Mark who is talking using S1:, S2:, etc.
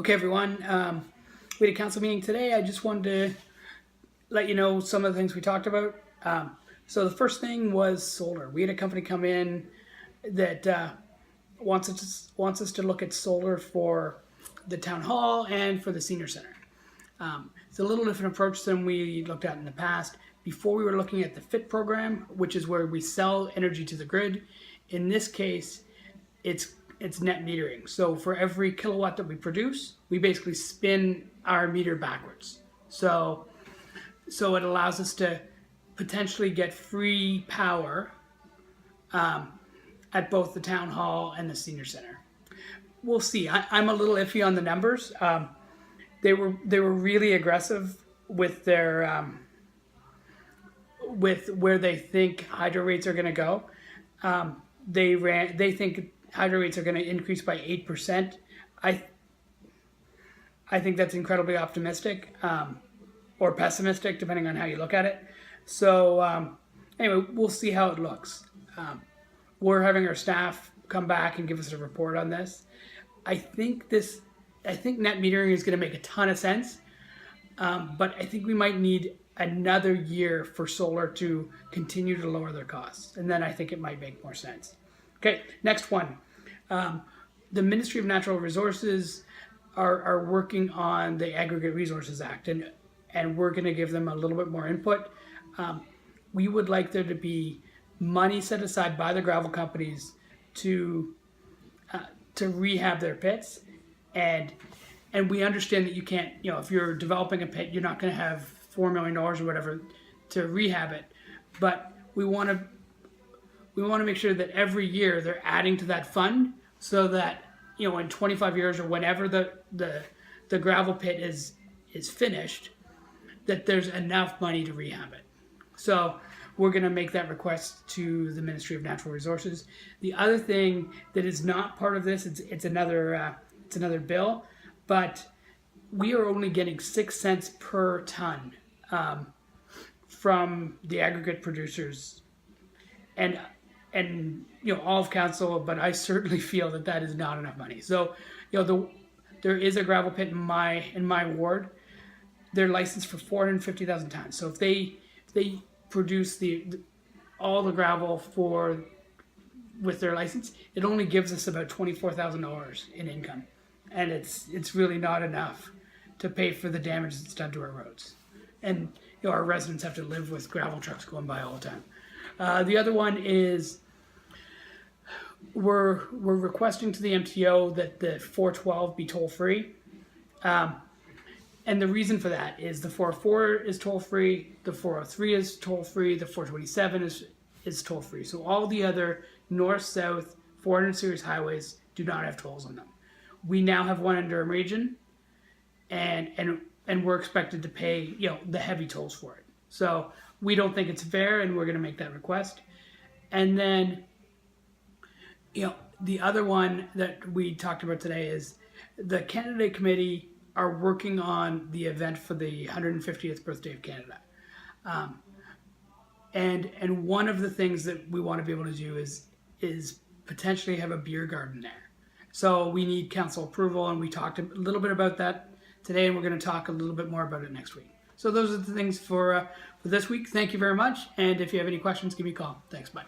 S1: Okay, everyone. We had a council meeting today. I just wanted to let you know some of the things we talked about. So the first thing was solar. We had a company come in that wants us to look at solar for the town hall and for the senior center. It's a little different approach than we looked at in the past. Before we were looking at the FIT program, which is where we sell energy to the grid. In this case, it's net metering. So for every kilowatt that we produce, we basically spin our meter backwards. So it allows us to potentially get free power at both the town hall and the senior center. We'll see. I'm a little iffy on the numbers. They were really aggressive with their with where they think hydro rates are going to go. They think hydro rates are going to increase by 8%. I think that's incredibly optimistic or pessimistic, depending on how you look at it. So anyway, we'll see how it looks. We're having our staff come back and give us a report on this. I think net metering is going to make a ton of sense, but I think we might need another year for solar to continue to lower their costs, and then I think it might make more sense. Okay, next one. The Ministry of Natural Resources are working on the Aggregate Resources Act, and we're going to give them a little bit more input. We would like there to be money set aside by the gravel companies to rehab their pits, and we understand that you can't, if you're developing a pit, you're not going to have $4 million or whatever to rehab it, but we want to make sure that every year they're adding to that fund so that in 25 years or whenever the gravel pit is finished, that there's enough money to rehab it. So we're going to make that request to the Ministry of Natural Resources. The other thing that is not part of this, it's another bill, but we are only getting 6 cents per ton from the aggregate producers, and all of council, but I certainly feel that is not enough money. So there is a gravel pit in my ward. They're licensed for 450,000 tons. So if they produce all the gravel with their license, it only gives us about $24,000 in income, and it's really not enough to pay for the damage that's done to our roads. And our residents have to live with gravel trucks going by all the time. The other one is we're requesting to the MTO that the 412 be toll free. And the reason for that is the 404 is toll free, the 403 is toll free, the 427 is toll free. So all the other north-south 400 series highways do not have tolls on them. We now have one in Durham region, and we're expected to pay the heavy tolls for it. So we don't think it's fair, and we're going to make that request. And then the other one that we talked about today is the Canada Day Committee are working on the event for the 150th birthday of Canada. And one of the things that we want to be able to do is potentially have a beer garden there. So we need council approval, and we talked a little bit about that today, and we're going to talk a little bit more about it next week. So those are the things for this week. Thank you very much, and if you have any questions, give me a call. Thanks, bye.